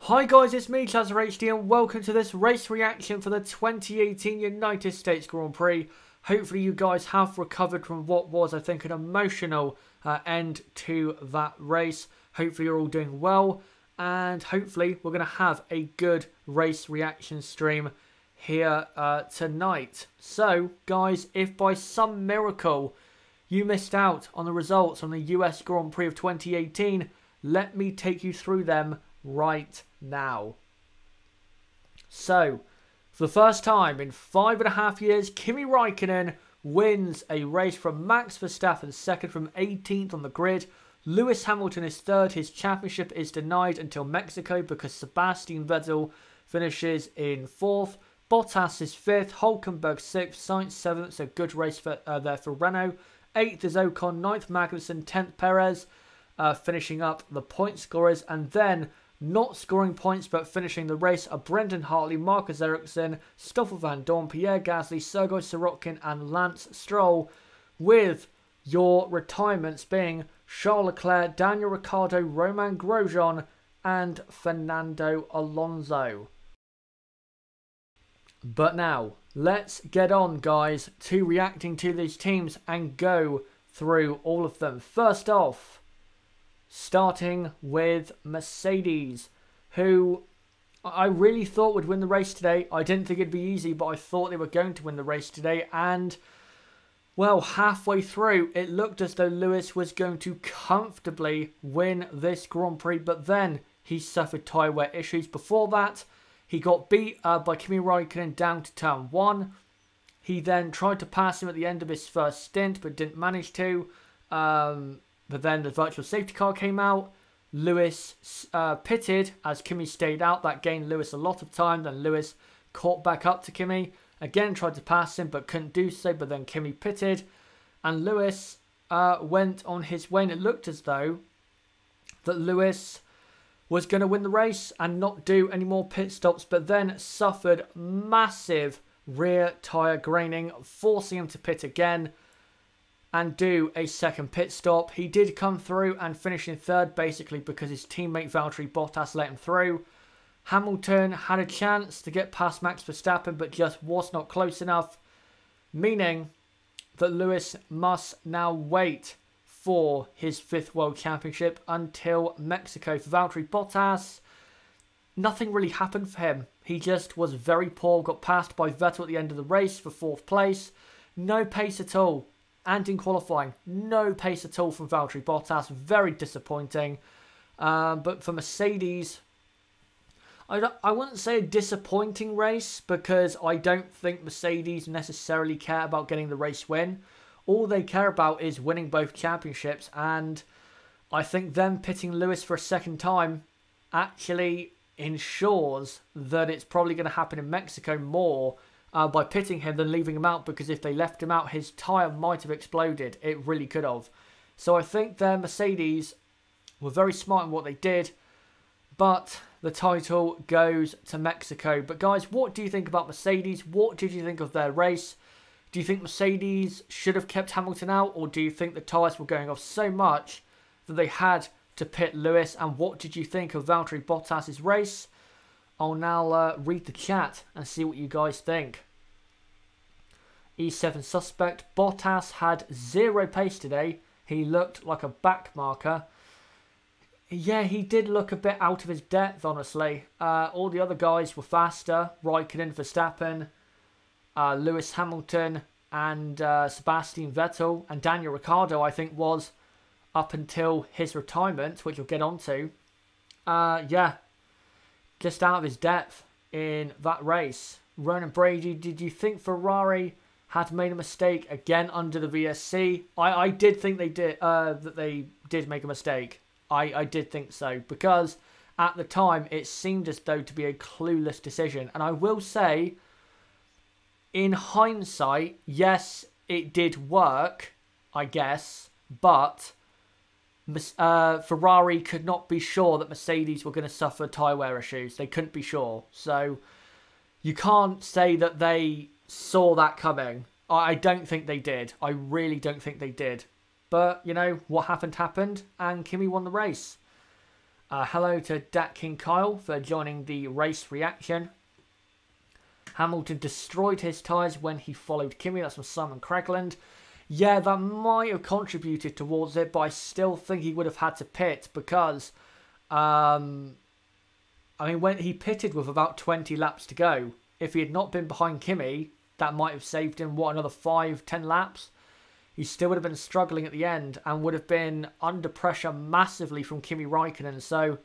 Hi guys, it's me, ChazzaHD, and welcome to this race reaction for the 2018 United States Grand Prix. Hopefully you guys have recovered from what was, I think, an emotional end to that race. Hopefully you're all doing well, and hopefully we're going to have a good race reaction stream here tonight. So, guys, if by some miracle you missed out on the results from the US Grand Prix of 2018, let me take you through them right now. So, for the first time in 5.5 years, Kimi Raikkonen wins a race from Max Verstappen second from 18th on the grid. Lewis Hamilton is third. His championship is denied until Mexico because Sebastian Vettel finishes in fourth. Bottas is fifth. Hülkenberg sixth. Sainz seventh. So good race for, there for Renault. Eighth is Ocon. Ninth Magnussen. 10th Perez. Finishing up the point scorers, and then not scoring points but finishing the race are Brendan Hartley, Marcus Ericsson, Stoffel van Dorn, Pierre Gasly, Sergei Sorokin and Lance Stroll, with your retirements being Charles Leclerc, Daniel Ricciardo, Romain Grosjean and Fernando Alonso. But now, let's get on, guys, to reacting to these teams and go through all of them. First off, starting with Mercedes, who I really thought would win the race today. I didn't think it'd be easy, but I thought they were going to win the race today. And, well, halfway through, it looked as though Lewis was going to comfortably win this Grand Prix. But then he suffered tyre wear issues. Before that, he got beat by Kimi Raikkonen down to turn 1. He then tried to pass him at the end of his first stint, but didn't manage to. But then the virtual safety car came out. Lewis pitted as Kimi stayed out. That gained Lewis a lot of time. Then Lewis caught back up to Kimi. Again tried to pass him but couldn't do so. But then Kimi pitted. And Lewis went on his way. And it looked as though that Lewis was going to win the race and not do any more pit stops. But then suffered massive rear tyre graining, forcing him to pit again and do a second pit stop. He did come through and finish in third, basically because his teammate Valtteri Bottas let him through. Hamilton had a chance to get past Max Verstappen, but just was not close enough, meaning that Lewis must now wait for his 5th World Championship until Mexico. For Valtteri Bottas, nothing really happened for him. He just was very poor, got passed by Vettel at the end of the race for 4th place. No pace at all. And in qualifying, no pace at all from Valtteri Bottas. Very disappointing. But for Mercedes, I wouldn't say a disappointing race, because I don't think Mercedes necessarily care about getting the race win. All they care about is winning both championships. And I think them pitting Lewis for a second time actually ensures that it's probably going to happen in Mexico more by pitting him than leaving him out, because if they left him out, his tyre might have exploded. It really could have. So I think their Mercedes were very smart in what they did, but the title goes to Mexico. But guys, what do you think about Mercedes? What did you think of their race? Do you think Mercedes should have kept Hamilton out, or do you think the tyres were going off so much that they had to pit Lewis? And what did you think of Valtteri Bottas' race? I'll now read the chat and see what you guys think. E7 suspect. Bottas had 0 pace today. He looked like a back marker. Yeah, he did look a bit out of his depth, honestly. All the other guys were faster. Raikkonen, Verstappen, Lewis Hamilton, and Sebastian Vettel. And Daniel Ricciardo, I think, was up until his retirement, which we'll get onto. Yeah, just out of his depth in that race. Ronan Brady, did you think Ferrari had made a mistake again under the VSC? I did think they did, that they did make a mistake. I did think so, because at the time it seemed as though to be a clueless decision. And I will say, in hindsight, yes, it did work, I guess, but Ferrari could not be sure that Mercedes were going to suffer tyre wear issues. They couldn't be sure. So you can't say that they saw that coming. I don't think they did. I really don't think they did. But, you know, what happened, and Kimi won the race. Hello to Dat King Kyle for joining the race reaction. Hamilton destroyed his tyres when he followed Kimi. That's from Simon Craigland. Yeah, that might have contributed towards it, but I still think he would have had to pit because, I mean, when he pitted with about 20 laps to go, if he had not been behind Kimi, that might have saved him, what, another 5-10 laps? He still would have been struggling at the end and would have been under pressure massively from Kimi Raikkonen. So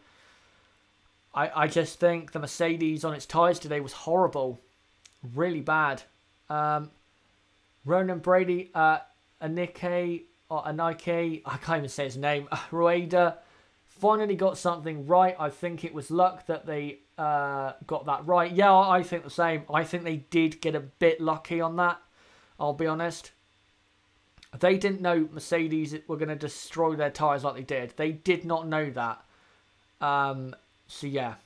I just think the Mercedes on its tyres today was horrible. Really bad. Ronan Brady, Anike, I can't even say his name, Rueda, finally got something right. I think it was luck that they got that right. Yeah, I think the same. I think they did get a bit lucky on that, I'll be honest. They didn't know Mercedes were going to destroy their tyres like they did. They did not know that. So, yeah.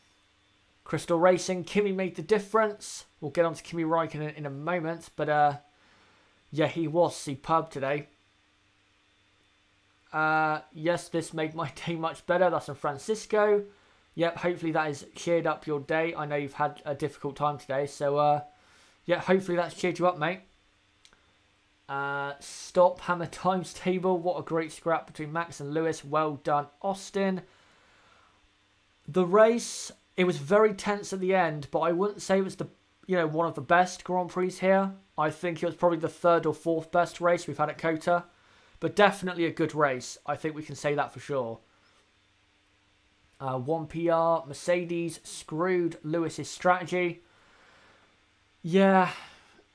Crystal Racing, Kimi made the difference. We'll get on to Kimi Raikkonen in a moment. But, yeah, he was superb today. Yes, this made my day much better. That's from Francisco. Yep, hopefully that has cheered up your day. I know you've had a difficult time today. So, yeah, hopefully that's cheered you up, mate. Stop Hammer times table. What a great scrap between Max and Lewis. Well done, Austin. The race, it was very tense at the end, but I wouldn't say it was the one of the best Grand Prix here. I think it was probably the 3rd or 4th best race we've had at COTA, but definitely a good race. I think we can say that for sure. 1 PR, Mercedes screwed Lewis's strategy. Yeah,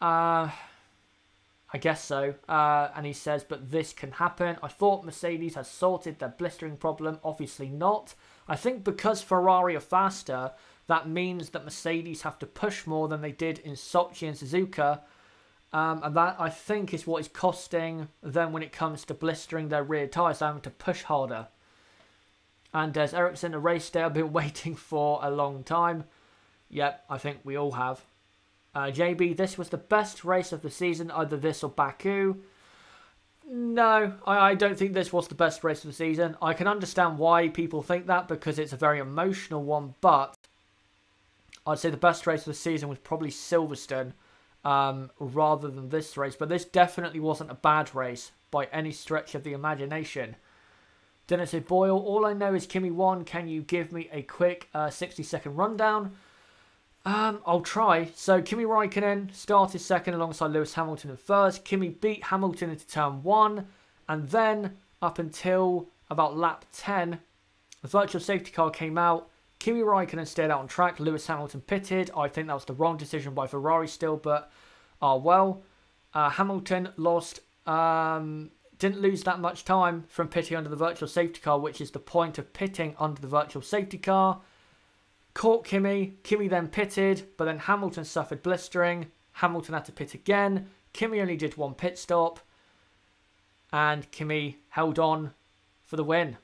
I guess so. And he says, but this can happen. I thought Mercedes has sorted their blistering problem. Obviously not. I think because Ferrari are faster, that means that Mercedes have to push more than they did in Sochi and Suzuka. And that, I think, is what is costing them when it comes to blistering their rear tyres. They're having to push harder. And Des Ericsson, a race day I've been waiting for a long time. Yep, I think we all have. JB, this was the best race of the season, either this or Baku. No, I don't think this was the best race of the season. I can understand why people think that because it's a very emotional one, but I'd say the best race of the season was probably Silverstone rather than this race. But this definitely wasn't a bad race by any stretch of the imagination. Dennis Boyle, all I know is Kimi won. Can you give me a quick 60-second rundown? I'll try. So Kimi Raikkonen started second alongside Lewis Hamilton in first. Kimi beat Hamilton into turn 1. And then up until about lap 10, the virtual safety car came out. Kimi Raikkonen stayed out on track. Lewis Hamilton pitted. I think that was the wrong decision by Ferrari still, but well. Hamilton lost, didn't lose that much time from pitting under the virtual safety car, which is the point of pitting under the virtual safety car. Caught Kimi. Kimi then pitted, but then Hamilton suffered blistering. Hamilton had to pit again. Kimi only did 1 pit stop. And Kimi held on for the win.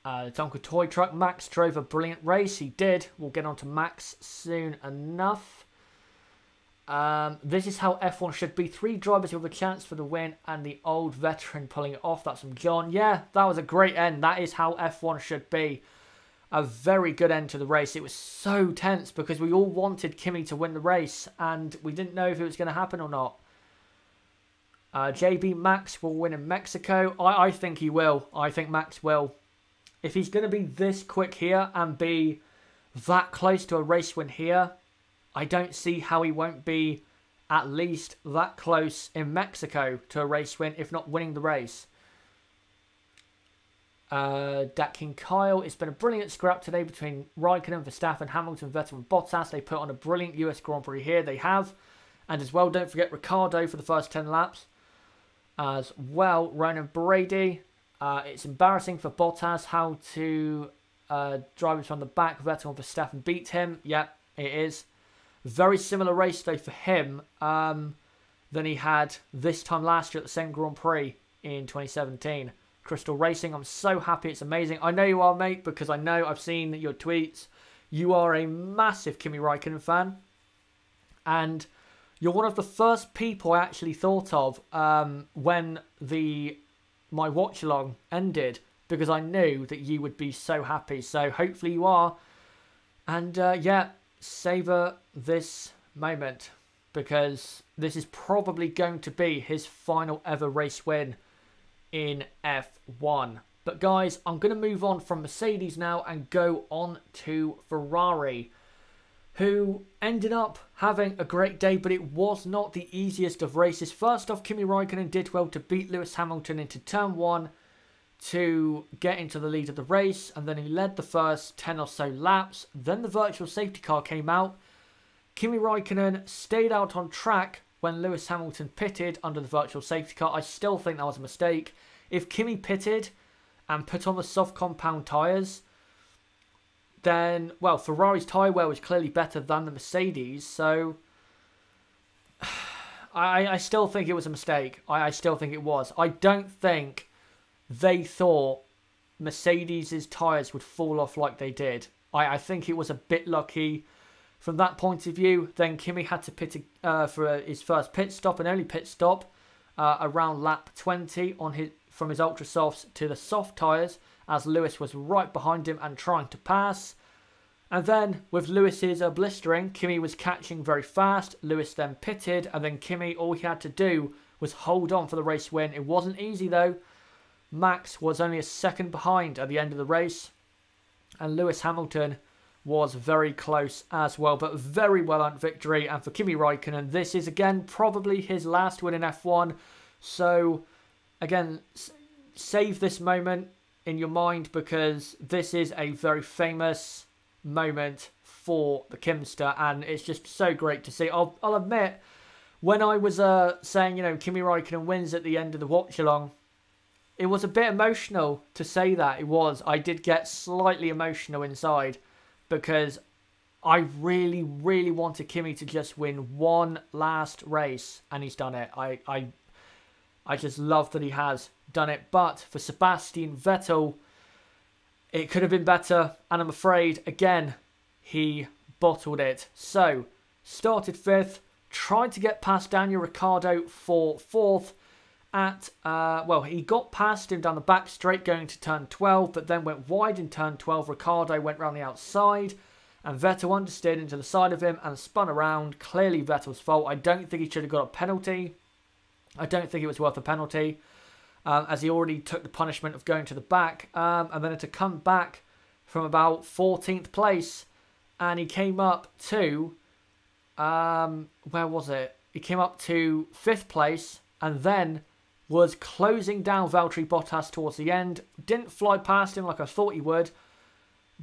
The Tonka Toy Truck, Max drove a brilliant race. He did. We'll get on to Max soon enough. This is how F1 should be. 3 drivers with a chance for the win and the old veteran pulling it off. That's from John. Yeah, that was a great end. That is how F1 should be. A very good end to the race. It was so tense because we all wanted Kimi to win the race and we didn't know if it was going to happen or not. JB, Max will win in Mexico. I think he will. I think Max will. If he's going to be this quick here and be that close to a race win here, I don't see how he won't be at least that close in Mexico to a race win, if not winning the race. Dat King Kyle, it's been a brilliant scrap today between Raikkonen, Verstappen, Hamilton, Vettel and Bottas. They put on a brilliant US Grand Prix here. They have. And as well, don't forget Ricciardo for the first 10 laps. As well, Ronan Brady. It's embarrassing for Bottas how to drive it from the back. Vettel and Verstappen beat him. Yep, it is. Very similar race though for him than he had this time last year at the same Grand Prix in 2017. Crystal Racing, I'm so happy. It's amazing. I know you are, mate, because I know I've seen your tweets. You are a massive Kimi Raikkonen fan. And you're one of the first people I actually thought of when my watch-along ended. because I knew that you would be so happy. So hopefully you are. And yeah, savour this moment, because this is probably going to be his final ever race win in F1. But guys, I'm going to move on from Mercedes now and go on to Ferrari, who ended up having a great day, but it was not the easiest of races. First off, Kimi Raikkonen did well to beat Lewis Hamilton into turn 1 to get into the lead of the race, and then he led the first 10 or so laps. Then the virtual safety car came out. Kimi Raikkonen stayed out on track when Lewis Hamilton pitted under the virtual safety car. I still think that was a mistake. If Kimi pitted and put on the soft compound tyres, then, well, Ferrari's tyre wear was clearly better than the Mercedes, so I still think it was a mistake. I still think it was. I don't think they thought Mercedes' tyres would fall off like they did. I think it was a bit lucky from that point of view. Then Kimi had to pit for his first pit stop, and only pit stop around lap 20 from his ultra softs to the soft tyres, as Lewis was right behind him and trying to pass. And then with Lewis's blistering, Kimi was catching very fast. Lewis then pitted, and then Kimi, all he had to do was hold on for the race win. It wasn't easy though. Max was only a second behind at the end of the race, and Lewis Hamilton was very close as well, but very well earned victory. And for Kimi Raikkonen, this is again probably his last win in F1. So again, save this moment in your mind, because this is a very famous moment for the Kimster, and it's just so great to see. I'll admit, when I was saying, you know, Kimi Raikkonen wins at the end of the watch along, it was a bit emotional to say that. It was. I did get slightly emotional inside, because I really, really wanted Kimi to just win one last race, and he's done it. I just love that he has done it. But for Sebastian Vettel, it could have been better, and I'm afraid, again, he bottled it. So, started 5th, tried to get past Daniel Ricciardo for 4th well, he got past him down the back straight going to turn 12, but then went wide in turn 12. Ricciardo went round the outside, and Vettel understeered into the side of him and spun around. Clearly Vettel's fault. I don't think he should have got a penalty. I don't think it was worth a penalty, as he already took the punishment of going to the back, and then had to come back from about 14th place, and he came up to, where was it? He came up to 5th place, and then was closing down Valtteri Bottas towards the end. Didn't fly past him like I thought he would,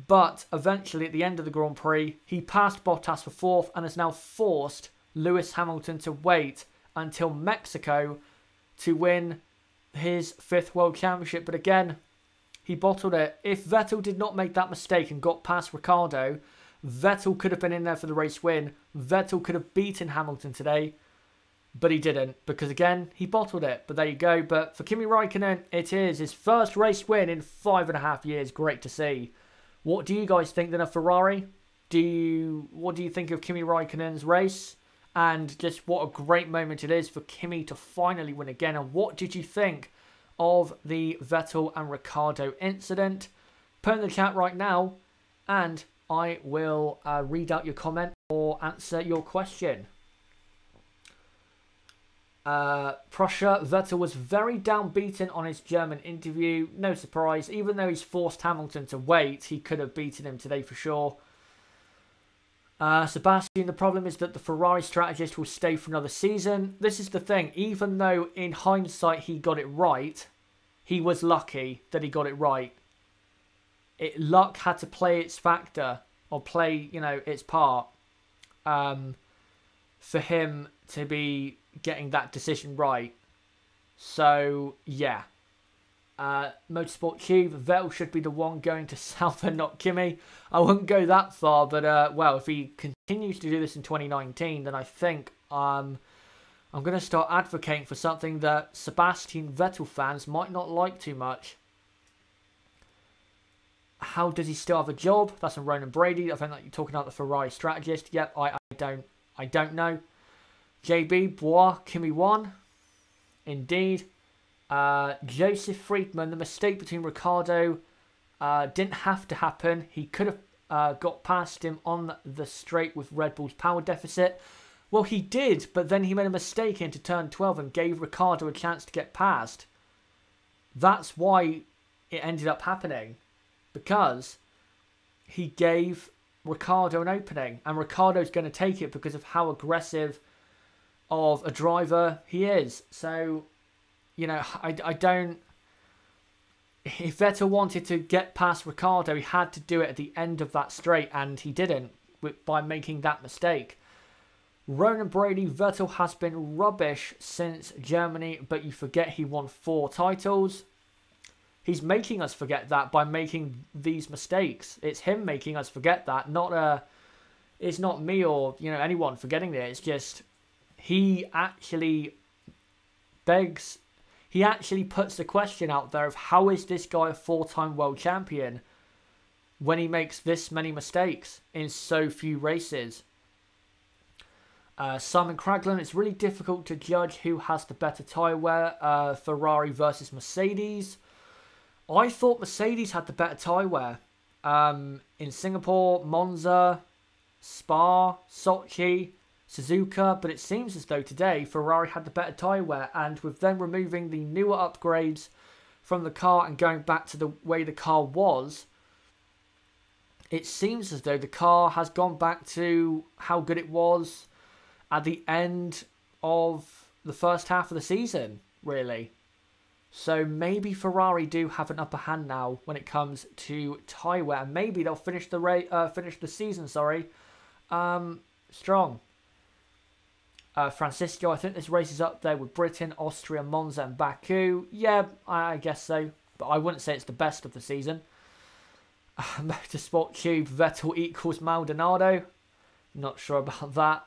but eventually at the end of the Grand Prix, he passed Bottas for 4th and has now forced Lewis Hamilton to wait until Mexico to win his 5th World Championship. But again, he bottled it. If Vettel did not make that mistake and got past Ricciardo, Vettel could have been in there for the race win. Vettel could have beaten Hamilton today, but he didn't, because again, he bottled it. But there you go. But for Kimi Raikkonen, it is his first race win in 5.5 years. Great to see. What do you guys think then of Ferrari? What do you think of Kimi Raikkonen's race? And just what a great moment it is for Kimi to finally win again. And what did you think of the Vettel and Ricciardo incident? Put in the chat right now, and I will read out your comment or answer your question. Prussia, Vettel was very downbeaten on his German interview. No surprise. Even though he's forced Hamilton to wait, he could have beaten him today for sure. Sebastian, the problem is that the Ferrari strategist will stay for another season. This is the thing. Even though in hindsight he got it right, he was lucky that he got it right. Luck had to play its factor, or play, you know, its part, for him to be getting that decision right. So, yeah. Motorsport Tube, Vettel should be the one going to Sauber, not Kimi. I wouldn't go that far, but, well, if he continues to do this in 2019, then I think I'm going to start advocating for something that Sebastian Vettel fans might not like too much. How does he still have a job? That's from Ronan Brady. I think that you're talking about the Ferrari strategist. Yep, I don't know. JB, Bois, Kimi won. Indeed. Joseph Friedman, the mistake between Ricciardo didn't have to happen. He could have got past him on the straight with Red Bull's power deficit. Well, he did, but then he made a mistake into turn 12 and gave Ricciardo a chance to get past. That's why it ended up happening. Because he gave Ricciardo an opening. And Ricciardo's going to take it because of how aggressive of a driver he is. So, you know, I don't... If Vettel wanted to get past Ricciardo, he had to do it at the end of that straight, and he didn't by making that mistake. Ronan Brady, Vettel has been rubbish since Germany, but you forget he won 4 titles. He's making us forget that by making these mistakes. It's him making us forget that, it's not me or, you know, anyone forgetting it. It's just he actually puts the question out there of how is this guy a 4-time world champion when he makes this many mistakes in so few races. Simon Craglan, it's really difficult to judge who has the better tyre wear, Ferrari versus Mercedes. I thought Mercedes had the better tyre wear. In Singapore, Monza, Spa, Sochi, Suzuka, but it seems as though today Ferrari had the better tyre wear, and with them removing the newer upgrades from the car and going back to the way the car was, it seems as though the car has gone back to how good it was at the end of the first half of the season, really. So maybe Ferrari do have an upper hand now when it comes to tyre wear. Maybe they'll finish the season, strong. Francisco, I think this race is up there with Britain, Austria, Monza and Baku. Yeah, I guess so. But I wouldn't say it's the best of the season. Motorsport Cube, Vettel equals Maldonado. Not sure about that.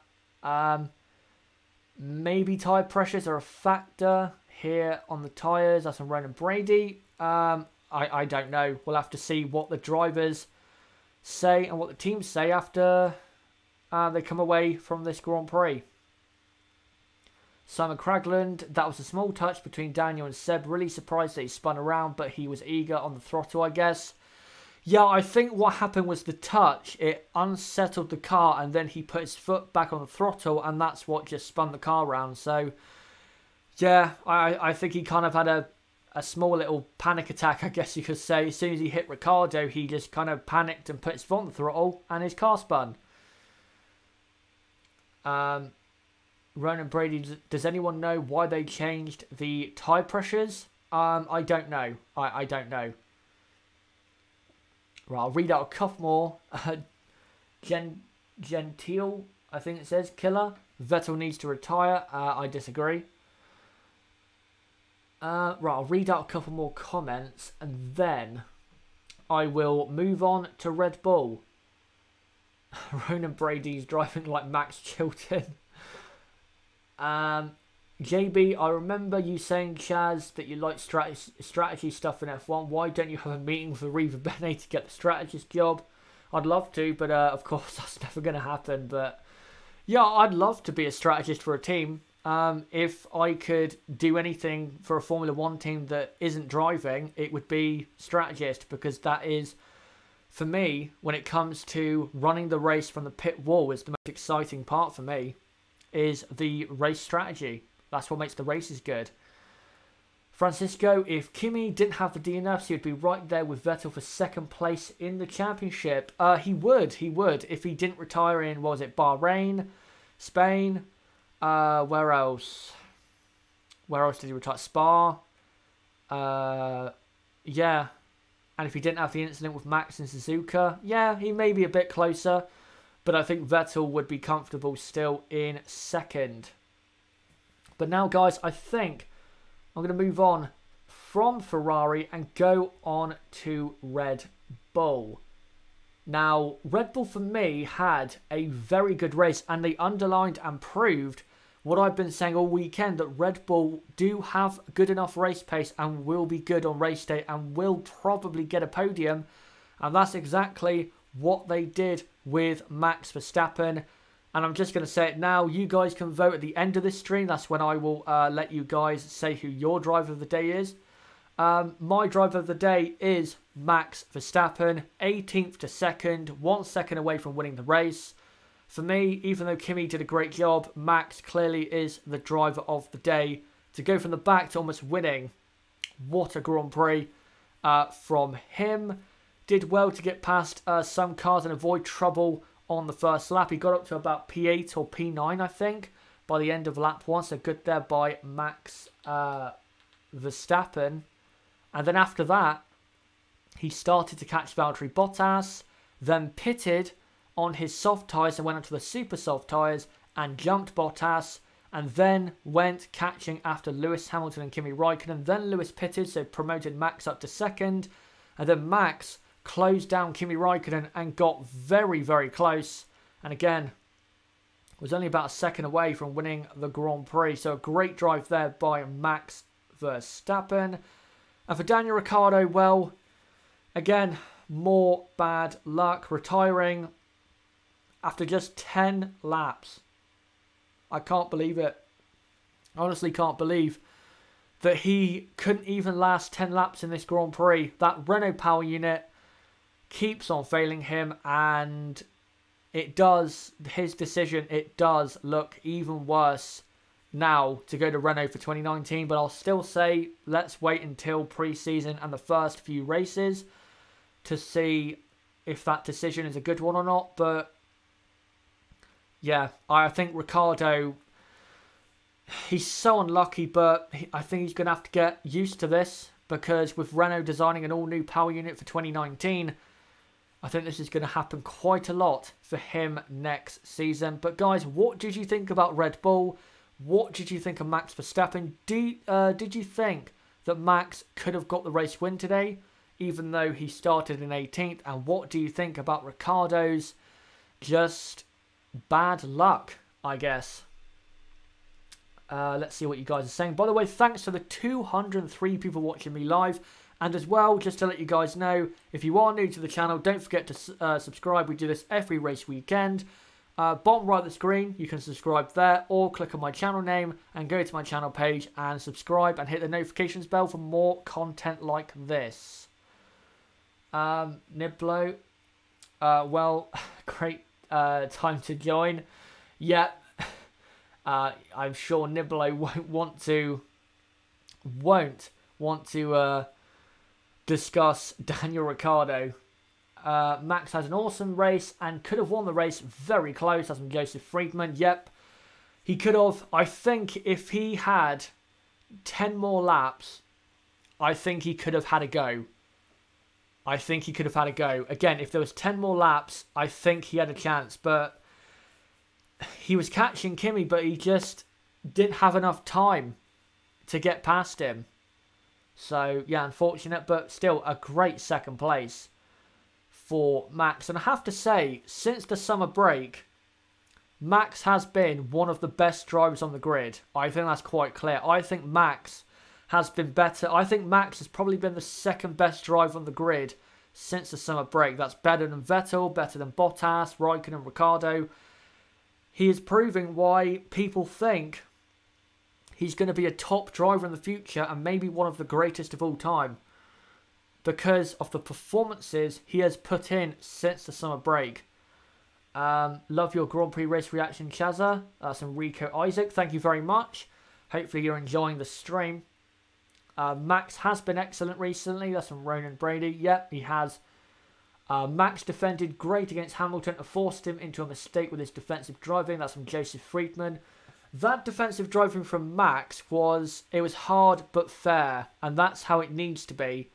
Maybe tyre pressures are a factor here on the tyres. That's on Ronan Brady. I don't know. We'll have to see what the drivers say and what the teams say after they come away from this Grand Prix. Simon Cragland, that was a small touch between Daniel and Seb. Really surprised that he spun around, but he was eager on the throttle, I guess. Yeah, I think what happened was the touch. It unsettled the car, and then he put his foot back on the throttle, and that's what just spun the car around. So, yeah, I think he kind of had a small little panic attack, I guess you could say. As soon as he hit Ricciardo, he just kind of panicked and put his foot on the throttle, and his car spun. Ronan Brady, does anyone know why they changed the tyre pressures? I don't know. I don't know. Right, I'll read out a couple more. Gentile, I think it says, killer. Vettel needs to retire. I disagree. Right, I'll read out a couple more comments and then I will move on to Red Bull. Ronan Brady's driving like Max Chilton. JB, I remember you saying, Chaz, that you like strategy stuff in F1. Why don't you have a meeting with Arriva Bene to get the strategist job? I'd love to, but of course that's never going to happen. But yeah, I'd love to be a strategist for a team. If I could do anything for a Formula 1 team that isn't driving, it would be strategist, because that is, for me, when it comes to running the race from the pit wall, is the most exciting part for me, is the race strategy. That's what makes the races good. Francisco, if Kimi didn't have the DNFs, he would be right there with Vettel for second place in the championship. He would. If he didn't retire in, what was it, Bahrain, Spain, where else? Where else did he retire? Spa. Yeah. And if he didn't have the incident with Max and Suzuka, yeah, he may be a bit closer. But I think Vettel would be comfortable still in second. But now, guys, I think I'm going to move on from Ferrari and go on to Red Bull. Now, Red Bull for me had a very good race, and they underlined and proved what I've been saying all weekend, that Red Bull do have good enough race pace and will be good on race day and will probably get a podium. And that's exactly what they did with Max Verstappen. And I'm just going to say it now. You guys can vote at the end of this stream. That's when I will let you guys say who your driver of the day is. My driver of the day is Max Verstappen, 18th to 2nd, 1 second away from winning the race. For me, even though Kimi did a great job, Max clearly is the driver of the day. To go from the back to almost winning, what a Grand Prix from him. Did well to get past some cars and avoid trouble on the first lap. He got up to about P8 or P9, I think, by the end of lap 1. So good there by Max Verstappen. And then after that, he started to catch Valtteri Bottas, then pitted on his soft tyres and went onto the super soft tyres and jumped Bottas, and then went catching after Lewis Hamilton and Kimi Raikkonen. Then Lewis pitted, so promoted Max up to 2nd, and then Max closed down Kimi Raikkonen and got very, very close, and again was only about a second away from winning the Grand Prix. So a great drive there by Max Verstappen. And for Daniel Ricciardo, well, again, more bad luck, retiring after just 10 laps. I can't believe it. I honestly can't believe that he couldn't even last 10 laps in this Grand Prix. That Renault power unit keeps on failing him, and it does, his decision, it does look even worse now to go to Renault for 2019. But I'll still say, let's wait until pre-season and the first few races to see if that decision is a good one or not. But yeah, I think Ricciardo, he's so unlucky, but I think he's going to have to get used to this, because with Renault designing an all-new power unit for 2019, I think this is going to happen quite a lot for him next season. But guys, what did you think about Red Bull? What did you think of Max Verstappen? Did you think that Max could have got the race win today, even though he started in 18th? And what do you think about Ricciardo's just bad luck, I guess? Let's see what you guys are saying. By the way, thanks to the 203 people watching me live. And as well, just to let you guys know, if you are new to the channel, don't forget to subscribe. We do this every race weekend. Bottom right of the screen, you can subscribe there, or click on my channel name and go to my channel page and subscribe and hit the notifications bell for more content like this. Niblo, well, great time to join. Yeah, I'm sure Niblo won't want to discuss Daniel Ricciardo. Max has an awesome race and could have won the race very close. That's from Joseph Friedman. Yep, he could have. I think if he had 10 more laps, I think he could have had a go. Again, if there was 10 more laps, I think he had a chance. But he was catching Kimi, but he just didn't have enough time to get past him. So, yeah, unfortunate, but still a great second place for Max. And I have to say, since the summer break, Max has been one of the best drivers on the grid. I think that's quite clear. I think Max has been better. I think Max has probably been the second best driver on the grid since the summer break. That's better than Vettel, better than Bottas, Raikkonen and Ricciardo. He is proving why people think he's going to be a top driver in the future and maybe one of the greatest of all time, because of the performances he has put in since the summer break. Love your Grand Prix race reaction, Chazza. That's Enrico Isaac. Thank you very much. Hopefully you're enjoying the stream. Max has been excellent recently. That's from Ronan Brady. Yep, he has. Max defended great against Hamilton and forced him into a mistake with his defensive driving. That's from Joseph Friedman. That defensive driving from Max was hard but fair, and that's how it needs to be.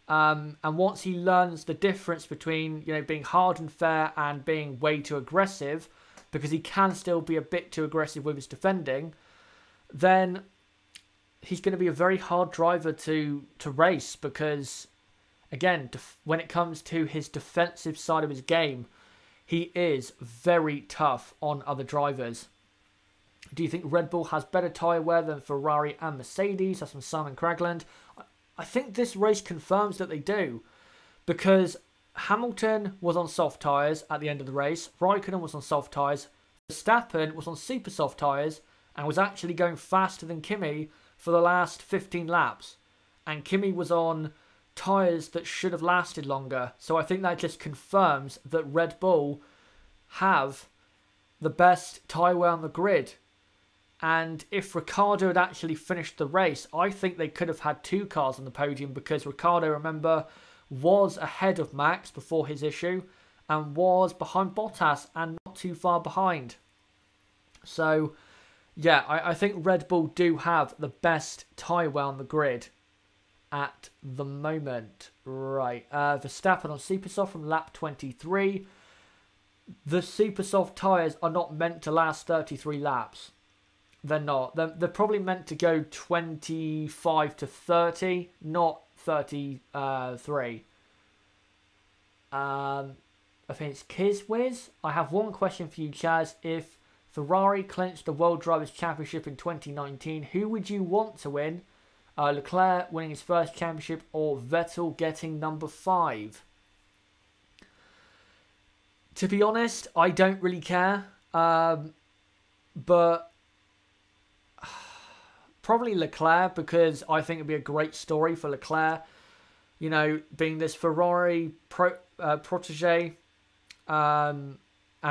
And once he learns the difference between, being hard and fair and being way too aggressive, because he can still be a bit too aggressive with his defending, then he's going to be a very hard driver to race, because, again, when it comes to his defensive side of his game, he is very tough on other drivers. Do you think Red Bull has better tyre wear than Ferrari and Mercedes? That's from Simon Cragland. I think this race confirms that they do, because Hamilton was on soft tyres at the end of the race. Raikkonen was on soft tyres. Verstappen was on super soft tyres and was actually going faster than Kimi for the last 15 laps. And Kimi was on tyres that should have lasted longer. So I think that just confirms that Red Bull have the best tyre wear on the grid. And if Ricciardo had actually finished the race, I think they could have had 2 cars on the podium, because Ricciardo, remember, was ahead of Max before his issue and was behind Bottas and not too far behind. So, yeah, I think Red Bull do have the best tyre wear on the grid at the moment. Right, Verstappen on super soft from lap 23. The super soft tyres are not meant to last 33 laps. They're not. They're probably meant to go 25 to 30, not 33. I think it's Kizwiz. I have one question for you, Chaz. If Ferrari clinched the World Drivers' Championship in 2019, who would you want to win? Leclerc winning his first championship or Vettel getting number 5? To be honest, I don't really care. But probably Leclerc, because I think it'd be a great story for Leclerc. You know, being this Ferrari protege and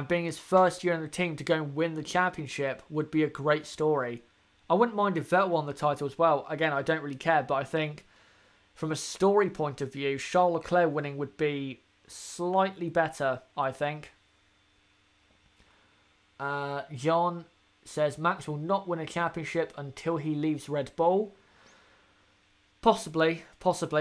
being his first year in the team to go and win the championship would be a great story. I wouldn't mind if Vettel won the title as well. Again, I don't really care, but I think from a story point of view, Charles Leclerc winning would be slightly better, I think. John says Max will not win a championship until he leaves Red Bull. Possibly.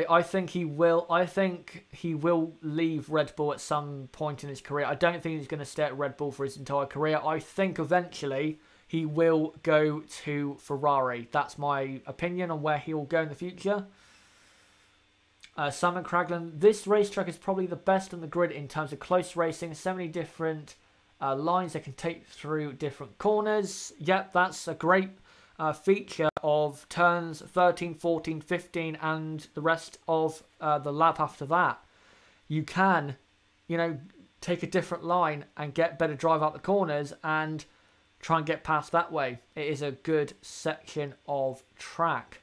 I think he will. I think he will leave Red Bull at some point in his career. I don't think he's going to stay at Red Bull for his entire career. I think eventually he will go to Ferrari. That's my opinion on where he will go in the future. Simon Craglan, this racetrack is probably the best on the grid in terms of close racing. So many different lines that can take through different corners. Yep, that's a great feature of turns 13, 14, 15 and the rest of the lap after that. You can, you know, take a different line and get better drive out the corners and try and get past that way. It is a good section of track.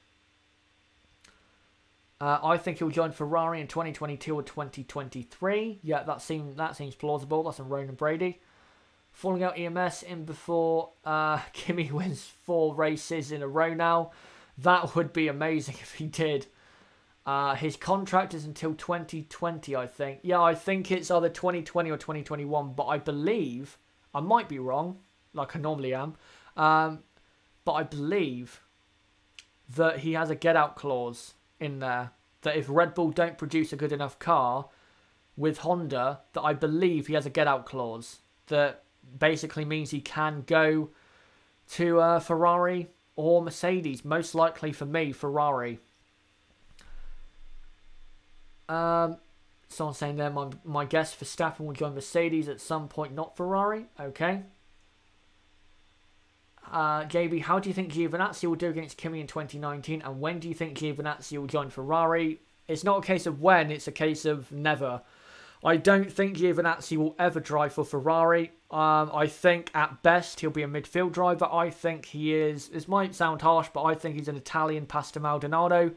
I think he'll join Ferrari in 2022 or 2023. Yeah, that seems plausible. That's on Ronan Brady. Falling out EMS in before Kimi wins 4 races in a row now. That would be amazing if he did. His contract is until 2020, I think. Yeah, I think it's either 2020 or 2021, but I believe, I might be wrong, like I normally am, but I believe that he has a get-out clause in there, that if Red Bull don't produce a good enough car with Honda, that I believe he has a get-out clause that basically means he can go to Ferrari or Mercedes. Most likely for me, Ferrari. Someone saying there, my guess for Verstappen will join Mercedes at some point, not Ferrari. Okay. JB, how do you think Giovinazzi will do against Kimi in 2019? And when do you think Giovinazzi will join Ferrari? It's not a case of when, it's a case of never. I don't think Giovinazzi will ever drive for Ferrari. I think at best he'll be a midfield driver. I think he is, this might sound harsh, but I think he's an Italian Pastor Maldonado.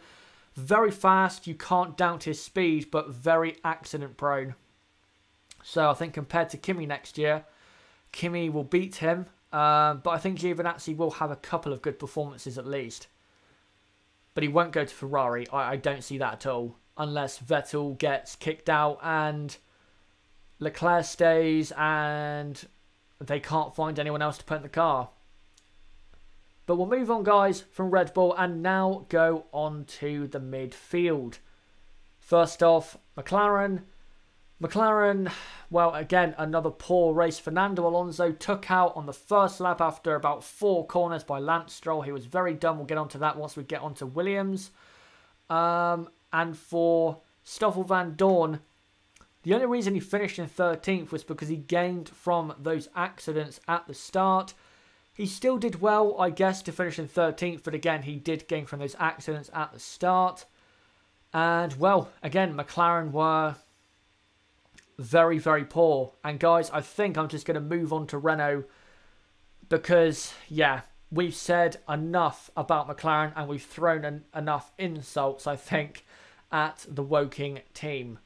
Very fast, you can't doubt his speed, but very accident prone. So I think compared to Kimi next year, Kimi will beat him. But I think Giovinazzi will have a couple of good performances at least. But he won't go to Ferrari. I don't see that at all. Unless Vettel gets kicked out and Leclerc stays and they can't find anyone else to put in the car. But we'll move on, guys, from Red Bull and now go on to the midfield. First off, McLaren. McLaren, well, again, another poor race. Fernando Alonso took out on the first lap after about 4 corners by Lance Stroll. He was very dumb. We'll get onto that once we get onto Williams. And for Stoffel Van Dorn, the only reason he finished in 13th was because he gained from those accidents at the start. He still did well, I guess, to finish in 13th. But again, he did gain from those accidents at the start. And, well, again, McLaren were very, very poor. And guys, I think I'm just going to move on to Renault because, yeah, we've said enough about McLaren and we've thrown enough insults, I think, at the Woking team.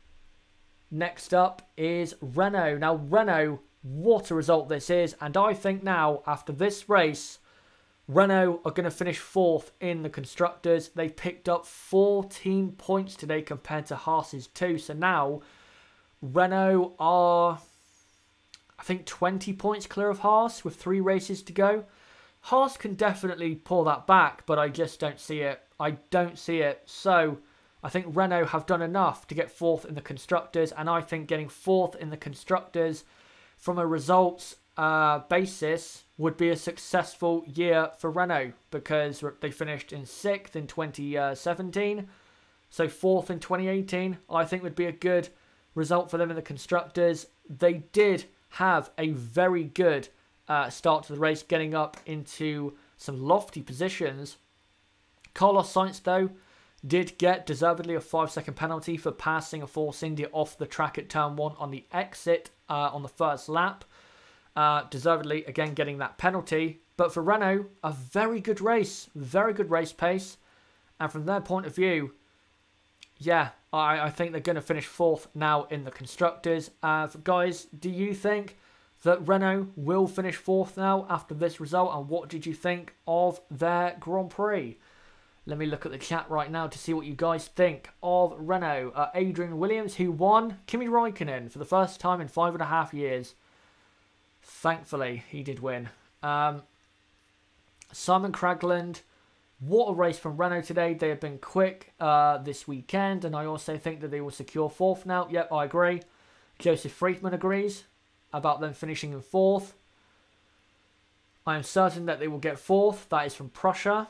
Next up is Renault. Now, Renault, what a result this is. And I think now, after this race, Renault are going to finish 4th in the Constructors. They picked up 14 points today compared to Haas's 2. So now, Renault are, I think, 20 points clear of Haas with 3 races to go. Haas can definitely pull that back, but I just don't see it. I don't see it. So I think Renault have done enough to get 4th in the Constructors, and I think getting 4th in the Constructors from a results basis would be a successful year for Renault, because they finished in 6th in 2017, so 4th in 2018 I think would be a good result for them in the Constructors. They did have a very good start to the race, getting up into some lofty positions. Carlos Sainz, though, did get deservedly a 5-second penalty for passing a Force India off the track at turn 1 on the exit on the first lap. Deservedly, again, getting that penalty. But for Renault, a very good race pace. And from their point of view, yeah, I think they're going to finish 4th now in the Constructors. Guys, do you think that Renault will finish 4th now after this result? And what did you think of their Grand Prix? Let me look at the chat right now to see what you guys think of Renault. Adrian Williams, who won, Kimi Raikkonen for the first time in 5.5 years. Thankfully, he did win. Simon Cragland, what a race from Renault today. They have been quick this weekend, and I also think that they will secure 4th now. Yep, I agree. Joseph Friedman agrees about them finishing in 4th. I am certain that they will get 4th. That is from Prussia.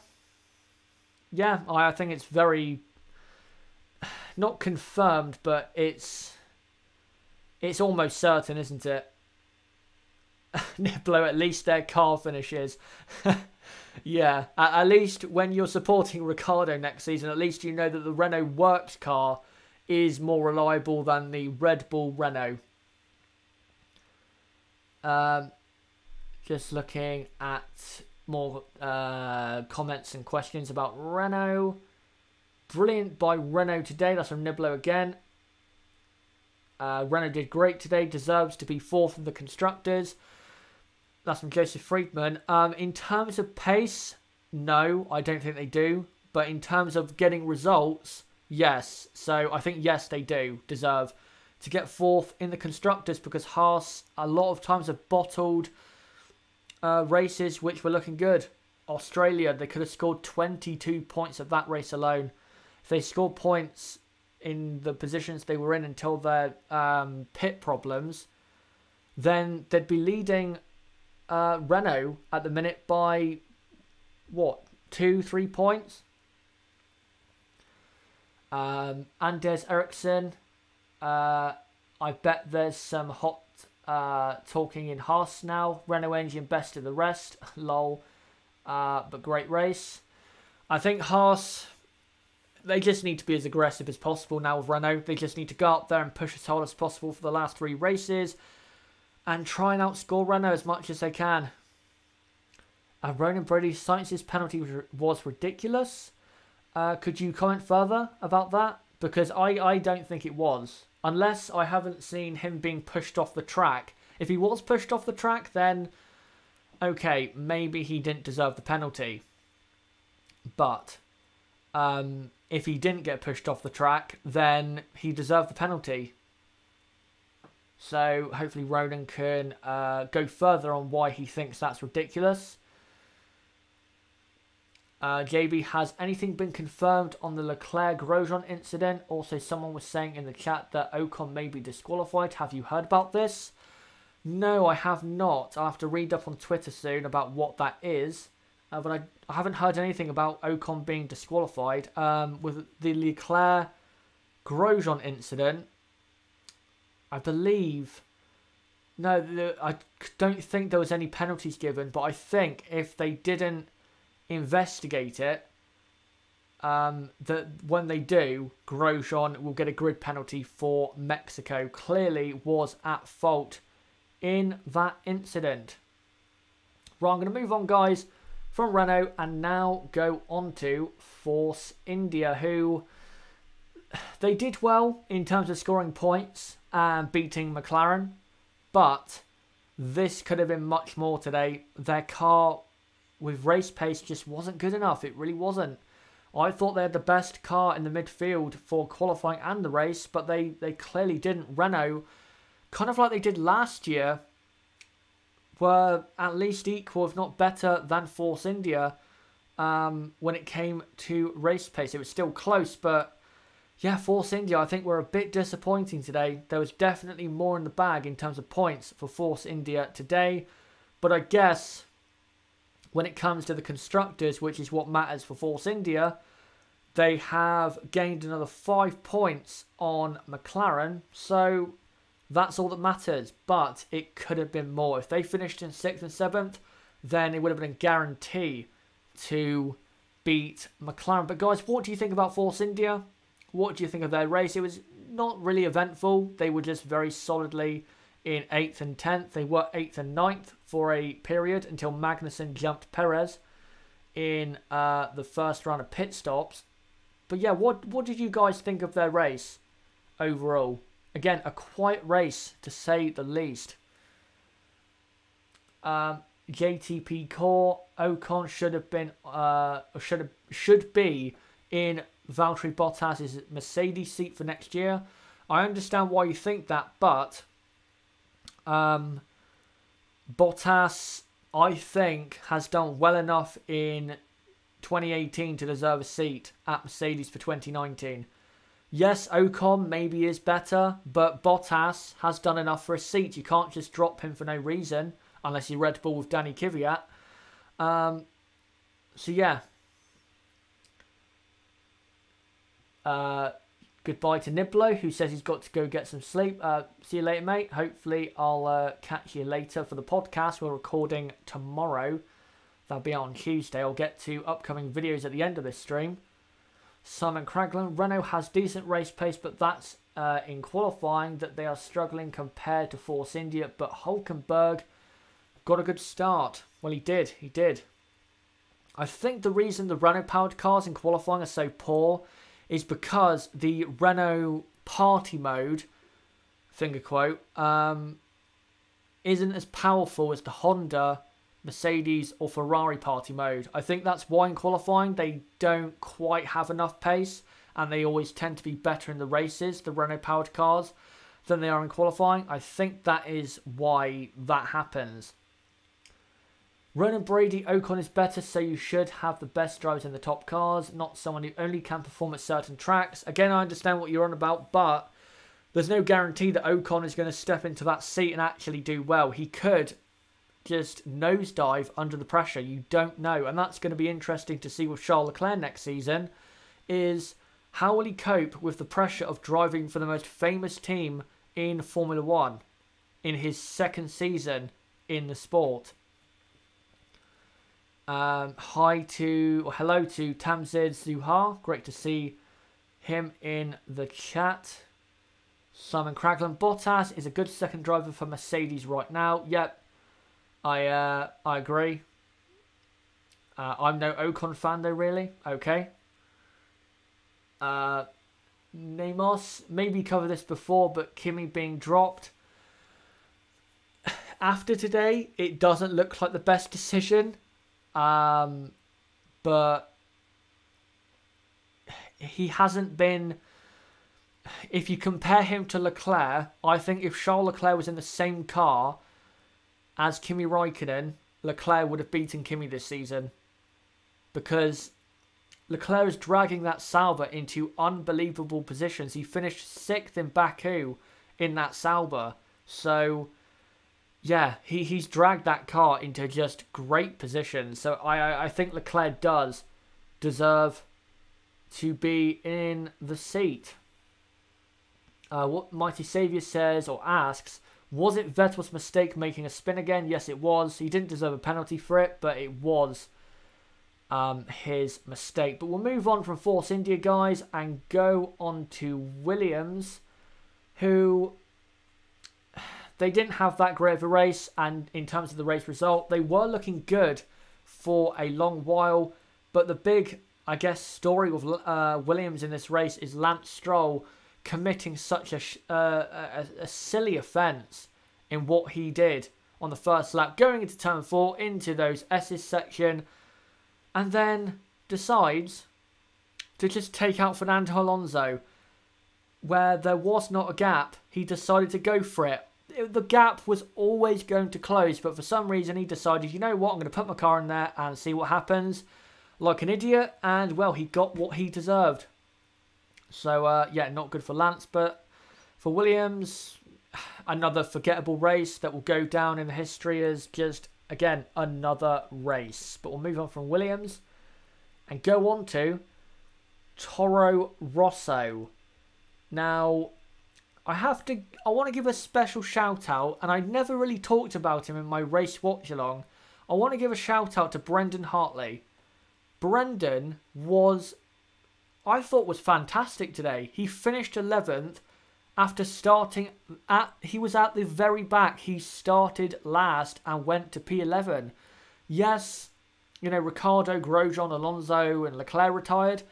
Yeah, I think it's very, not confirmed, but it's almost certain, isn't it? Niblo, at least their car finishes. Yeah, at least when you're supporting Ricciardo next season, at least you know that the Renault Works car is more reliable than the Red Bull Renault. Just looking at more comments and questions about Renault. Brilliant by Renault today. That's from Niblo again. Renault did great today. Deserves to be 4th in the Constructors. That's from Joseph Friedman. In terms of pace, no, I don't think they do. But in terms of getting results, yes. So I think, yes, they do deserve to get 4th in the Constructors, because Haas a lot of times have bottled races which were looking good. Australia, they could have scored 22 points at that race alone. If they scored points in the positions they were in until their pit problems, then they'd be leading Renault at the minute by, what, 2-3 points? Anders Ericsson, I bet there's some hot talking in Haas now. Renault engine best of the rest. Lol. But great race. I think Haas, they just need to be as aggressive as possible now with Renault. They just need to go up there and push as hard as possible for the last 3 races and try and outscore Renault as much as they can. Ronan Brady, Sainz's penalty was ridiculous. Could you comment further about that? Because I don't think it was. Unless I haven't seen him being pushed off the track. If he was pushed off the track, then okay, maybe he didn't deserve the penalty. But if he didn't get pushed off the track, then he deserved the penalty. So hopefully Ronan can go further on why he thinks that's ridiculous. JB, has anything been confirmed on the Leclerc-Grosjean incident? Also, someone was saying in the chat that Ocon may be disqualified. Have you heard about this? No, I have not. I'll have to read up on Twitter soon about what that is. But I haven't heard anything about Ocon being disqualified. With the Leclerc-Grosjean incident, I believe... No, I don't think there was any penalties given. But I think if they didn't investigate it, that when they do, Grosjean will get a grid penalty for Mexico. Clearly was at fault in that incident. Right, I'm going to move on, guys, from Renault and now go on to Force India, who they did well in terms of scoring points and beating McLaren, but this could have been much more today. Their car with race pace just wasn't good enough. It really wasn't. I thought they had the best car in the midfield for qualifying and the race, but they clearly didn't. Renault, kind of like they did last year, were at least equal, if not better, than Force India when it came to race pace. It was still close, but yeah, Force India, I think, were a bit disappointing today. There was definitely more in the bag in terms of points for Force India today, but I guess when it comes to the constructors, which is what matters for Force India, they have gained another 5 points on McLaren. So that's all that matters. But it could have been more. If they finished in 6th and 7th, then it would have been a guarantee to beat McLaren. But guys, what do you think about Force India? What do you think of their race? It was not really eventful. They were just very solidly in 8th and 10th. They were 8th and 9th for a period until Magnussen jumped Perez in the first round of pit stops. But yeah, what did you guys think of their race overall? Again, a quiet race to say the least. JTP Core, Ocon should have been should be in Valtteri Bottas's Mercedes seat for next year. I understand why you think that, but Bottas, I think, has done well enough in 2018 to deserve a seat at Mercedes for 2019. Yes, Ocon maybe is better, but Bottas has done enough for a seat. You can't just drop him for no reason, unless you're Red Bull with Danny Kvyat. So yeah. Goodbye to Niblo, who says he's got to go get some sleep. See you later, mate. Hopefully I'll catch you later for the podcast. We're recording tomorrow. That'll be out on Tuesday. I'll get to upcoming videos at the end of this stream. Simon Craglan, Renault has decent race pace, but that's in qualifying that they are struggling compared to Force India. But Hulkenberg got a good start. Well, he did. I think the reason the Renault-powered cars in qualifying are so poor is because the Renault party mode, finger quote, isn't as powerful as the Honda, Mercedes or Ferrari party mode. I think that's why in qualifying they don't quite have enough pace, and they always tend to be better in the races, the Renault powered cars, than they are in qualifying. I think that is why that happens. Ronan Brady, Ocon is better, so you should have the best drivers in the top cars, not someone who only can perform at certain tracks. Again, I understand what you're on about, but there's no guarantee that Ocon is going to step into that seat and actually do well. He could just nosedive under the pressure. You don't know. And that's going to be interesting to see with Charles Leclerc next season, is how will he cope with the pressure of driving for the most famous team in Formula One in his second season in the sport. Hello to Tamzid Zuhar. Great to see him in the chat. Simon Craglan, Bottas is a good second driver for Mercedes right now. Yep, I agree. I'm no Ocon fan though, really. Okay. Nemos, maybe covered this before, but Kimi being dropped. After today, it doesn't look like the best decision. But he hasn't been... If you compare him to Leclerc, I think if Charles Leclerc was in the same car as Kimi Raikkonen, Leclerc would have beaten Kimi this season. Because Leclerc is dragging that Sauber into unbelievable positions. He finished 6th in Baku in that Sauber. So, yeah, he's dragged that car into just great positions. So I think Leclerc does deserve to be in the seat. What Mighty Saviour says or asks, was it Vettel's mistake making a spin again? Yes, it was. He didn't deserve a penalty for it, but it was his mistake. But we'll move on from Force India, guys, and go on to Williams, who they didn't have that great of a race, and in terms of the race result, they were looking good for a long while. But the big, I guess, story with Williams in this race is Lance Stroll committing such a silly offence in what he did on the first lap, going into turn 4, into those S's section, and then decides to just take out Fernando Alonso. Where there was not a gap, he decided to go for it. The gap was always going to close, but for some reason he decided, you know what, I'm going to put my car in there and see what happens. Like an idiot, and well, he got what he deserved. So, yeah, not good for Lance, but for Williams, another forgettable race that will go down in history as just, again, another race. But we'll move on from Williams and go on to Toro Rosso. Now, I want to give a special shout out, and I never really talked about him in my race watch along. I want to give a shout out to Brendan Hartley. Brendan was, I thought, was fantastic today. He finished 11th after starting he was at the very back. He started last and went to P11. Yes, you know, Ricciardo, Grosjean, Alonso and Leclerc retired,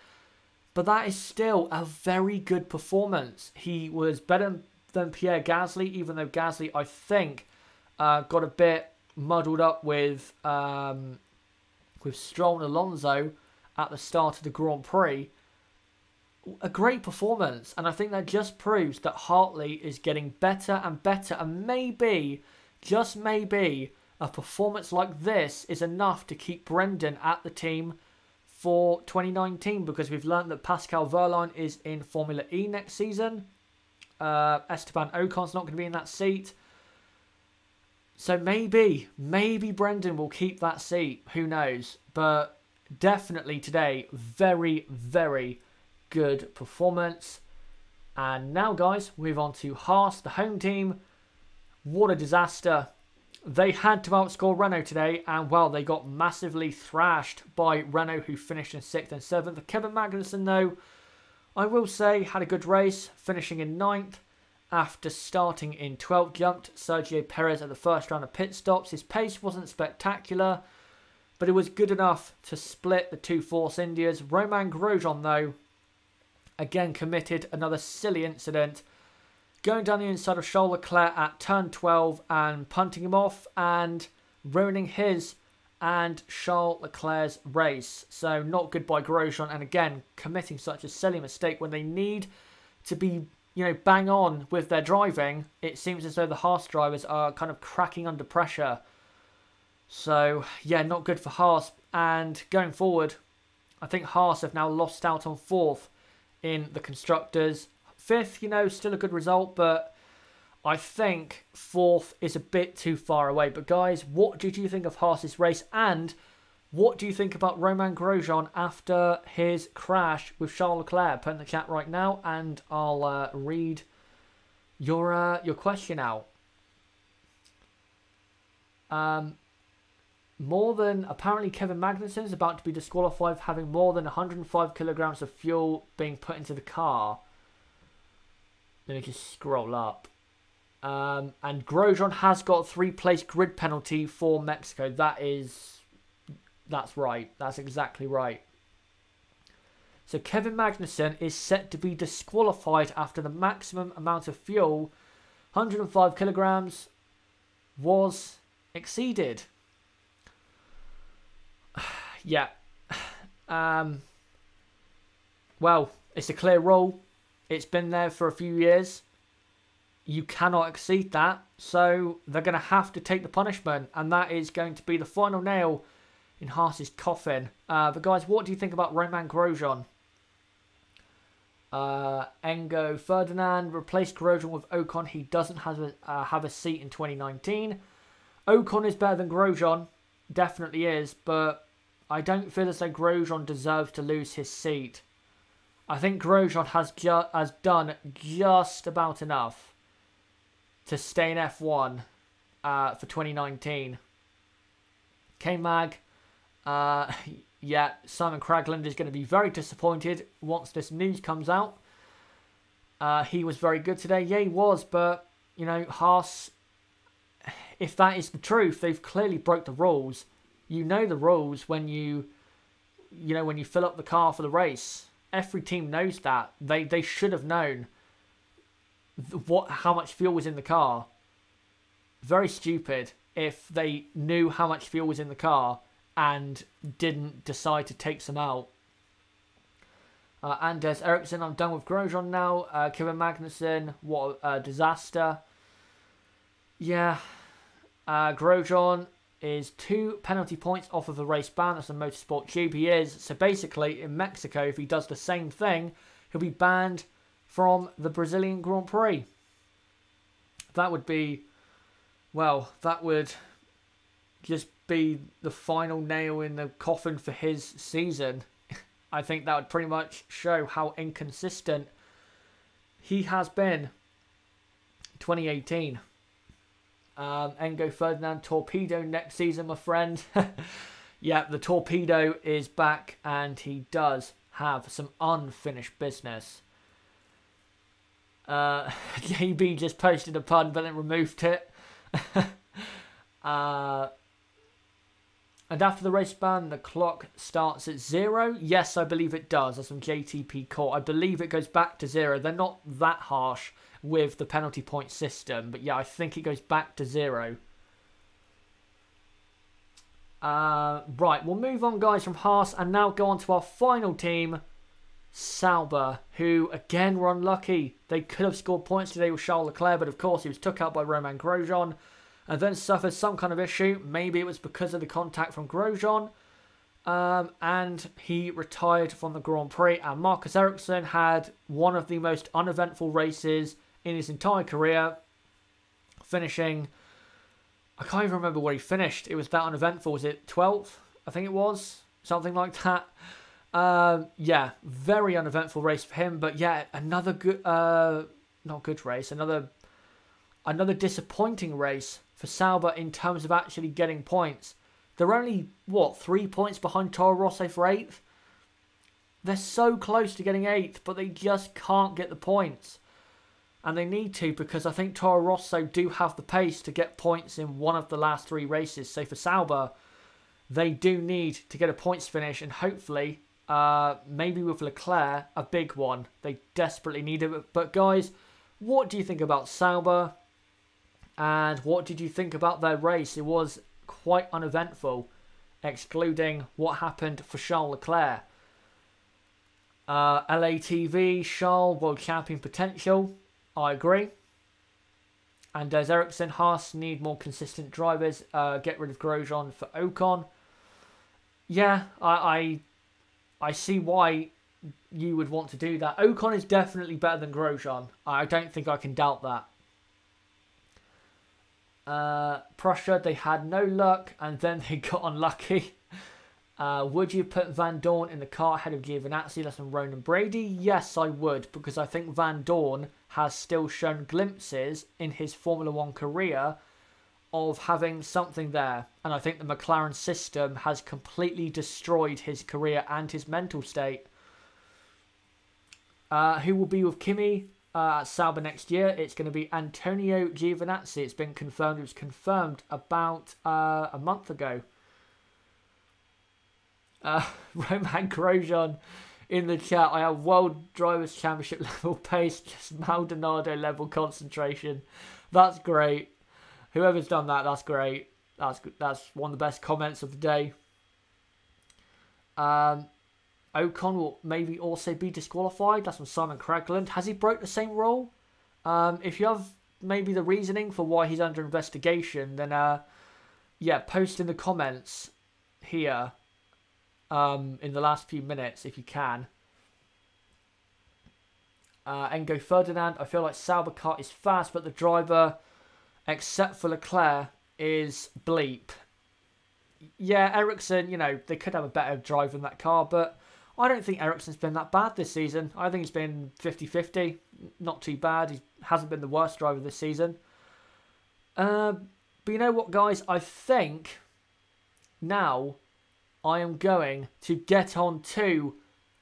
but that is still a very good performance. He was better than Pierre Gasly, even though Gasly, I think, got a bit muddled up with Stroll and Alonso at the start of the Grand Prix. A great performance, and I think that just proves that Hartley is getting better and better, and maybe, just maybe, a performance like this is enough to keep Brendan at the team for 2019, because we've learned that Pascal Wehrlein is in Formula E next season. Esteban Ocon's not going to be in that seat. So maybe Brendan will keep that seat. Who knows? But definitely today, very, very good performance. And now, guys, move on to Haas, the home team. What a disaster. They had to outscore Renault today, and, well, they got massively thrashed by Renault, who finished in 6th and 7th. Kevin Magnussen, though, I will say, had a good race, finishing in 9th. After starting in 12th, jumped Sergio Perez at the first round of pit stops. His pace wasn't spectacular, but it was good enough to split the two Force Indias. Romain Grosjean, though, again committed another silly incident, going down the inside of Charles Leclerc at turn 12 and punting him off and ruining his and Charles Leclerc's race. So not good by Grosjean, and again committing such a silly mistake when they need to be, you know, bang on with their driving. It seems as though the Haas drivers are kind of cracking under pressure. So, yeah, not good for Haas. And going forward, I think Haas have now lost out on 4th in the Constructors. 5th, you know, still a good result, but I think 4th is a bit too far away. But, guys, what did you think of Haas's race? And what do you think about Romain Grosjean after his crash with Charles Leclerc? Put in the chat right now, and I'll read your question out. Apparently Kevin Magnussen is about to be disqualified for having more than 105 kilograms of fuel being put into the car. Let me just scroll up. And Grosjean has got a 3-place grid penalty for Mexico. That's right. That's exactly right. So Kevin Magnussen is set to be disqualified after the maximum amount of fuel, 105 kilograms, was exceeded. Yeah. Well, it's a clear rule. It's been there for a few years. You cannot exceed that. So they're going to have to take the punishment. And that is going to be the final nail in Haas's coffin. But guys, what do you think about Romain Grosjean? Engo Ferdinand replaced Grosjean with Ocon. He doesn't have a seat in 2019. Ocon is better than Grosjean. Definitely is. But I don't feel as though Grosjean deserves to lose his seat. I think Grosjean has done just about enough to stay in F1 for 2019. K-Mag, yeah, Simon Cragland is going to be very disappointed once this news comes out. He was very good today. Yeah, he was, but, you know, Haas if that is the truth, they've clearly broke the rules. You know the rules when you fill up the car for the race. Every team knows that. They should have known how much fuel was in the car. Very stupid if they knew how much fuel was in the car and didn't decide to take some out. Anders Ericsson, I'm done with Grosjean now. Kevin Magnussen, what a disaster. Yeah, Grosjean is 2 penalty points off of the race ban. That's a Motorsport Tube he is. So basically, in Mexico, if he does the same thing, he'll be banned from the Brazilian Grand Prix. That would be, well, that would just be the final nail in the coffin for his season. I think that would pretty much show how inconsistent he has been 2018. Engo Ferdinand, torpedo next season, my friend. Yeah, the torpedo is back and he does have some unfinished business. JB just posted a pun but then removed it. And after the race ban, the clock starts at 0. Yes, I believe it does. That's from JTP Court. I believe it goes back to 0. They're not that harsh with the penalty point system. But yeah, I think it goes back to 0. Right, we'll move on, guys, from Haas and now go on to our final team, Sauber, who, again, were unlucky. They could have scored points today with Charles Leclerc, but of course he was took out by Romain Grosjean and then suffered some kind of issue. Maybe it was because of the contact from Grosjean. And he retired from the Grand Prix. And Marcus Ericsson had one of the most uneventful races in his entire career, finishing, I can't even remember where he finished. It was that uneventful. Was it 12th? I think it was. Something like that. Yeah, very uneventful race for him. But yeah, another good, not good race. Another disappointing race for Sauber in terms of actually getting points. They're only, what, 3 points behind Toro Rosso for 8th? They're so close to getting 8th, but they just can't get the points. And they need to, because I think Toro Rosso do have the pace to get points in one of the last 3 races. So for Sauber, they do need to get a points finish, and hopefully, maybe with Leclerc, a big one. They desperately need it. But guys, what do you think about Sauber? And what did you think about their race? It was quite uneventful, excluding what happened for Charles Leclerc. LATV, Charles, world champion potential. I agree. And as Ericsson, Haas need more consistent drivers. Get rid of Grosjean for Ocon. Yeah, I see why you would want to do that. Ocon is definitely better than Grosjean. I don't think I can doubt that. Prussia, they had no luck and then they got unlucky. Would you put Van Dorn in the car ahead of Giovinazzi, less than Ronan Brady? Yes, I would, because I think Van Dorn has still shown glimpses in his Formula 1 career of having something there. And I think the McLaren system has completely destroyed his career and his mental state. Who will be with Kimi at Sauber next year? It's going to be Antonio Giovinazzi. It's been confirmed. It was confirmed about a month ago. Romain Grosjean in the chat. I have World Drivers' Championship level pace, just Maldonado level concentration. That's great. Whoever's done that, that's great. That's one of the best comments of the day. Ocon will maybe also be disqualified. That's from Simon Cragland. Has he broke the same rule? If you have maybe the reasoning for why he's under investigation, then yeah, post in the comments here in the last few minutes if you can. Engo Ferdinand, I feel like Sauber car is fast, but the driver, except for Leclerc, is bleep. Yeah, Ericsson, you know, they could have a better driver in that car, but I don't think Ericsson's been that bad this season. I think he's been 50-50. Not too bad. He hasn't been the worst driver this season. But you know what, guys? I think now I am going to get on to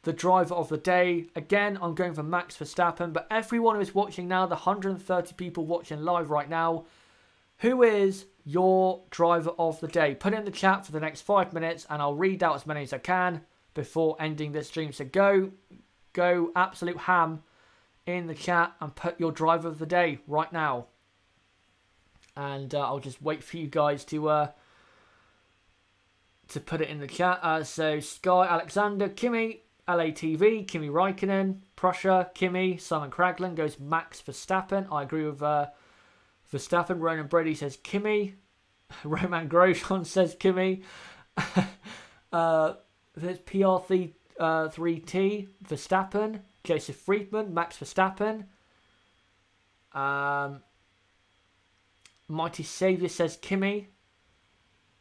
the driver of the day. Again, I'm going for Max Verstappen. But everyone who is watching now, the 130 people watching live right now, who is your driver of the day. Put it in the chat for the next 5 minutes and I'll read out as many as I can before ending this stream. So go absolute ham in the chat and put your driver of the day right now. And I'll just wait for you guys to put it in the chat. So Sky Alexander, Kimi, LATV, Kimi Raikkonen, Prussia, Kimi, Simon Craglan goes Max Verstappen. I agree with Verstappen. Ronan Brady says Kimi. Romain Grosjean says Kimi. There's PR3 3T, Verstappen. Joseph Friedman, Max Verstappen. Mighty Saviour says Kimi.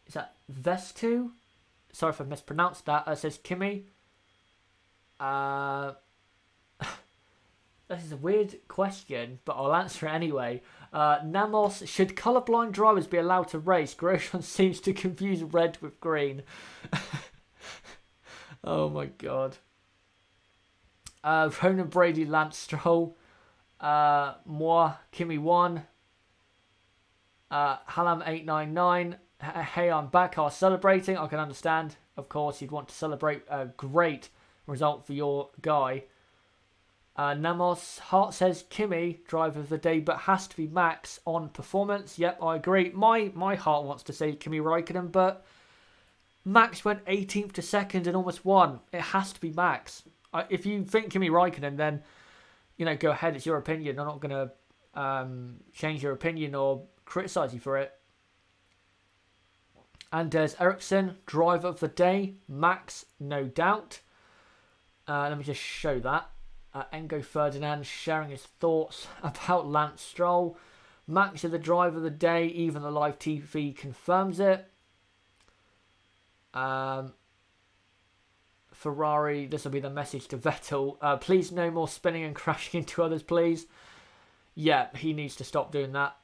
Is that Vestu? Sorry if I mispronounced that. Says Kimi. This is a weird question, but I'll answer it anyway. Namos, should colourblind drivers be allowed to race? Grosjean seems to confuse red with green. Oh my god. Ronan Brady, Lance Stroll. Moi, Kimi 1. Halam899. Hey, I'm back. I was celebrating. I can understand. Of course, you'd want to celebrate a great result for your guy. Namos Hart says Kimi, driver of the day, but has to be Max on performance. Yep, I agree. My heart wants to say Kimi Raikkonen, but Max went 18th to 2nd and almost won. It has to be Max. If you think Kimi Raikkonen, then, you know, go ahead. It's your opinion. I'm not going to change your opinion or criticise you for it. Anders Ericsson, driver of the day. Max, no doubt. Let me just show that. Engo Ferdinand sharing his thoughts about Lance Stroll. Max is the driver of the day. Even the live TV confirms it. Ferrari, this will be the message to Vettel. Please no more spinning and crashing into others, please. Yeah, he needs to stop doing that.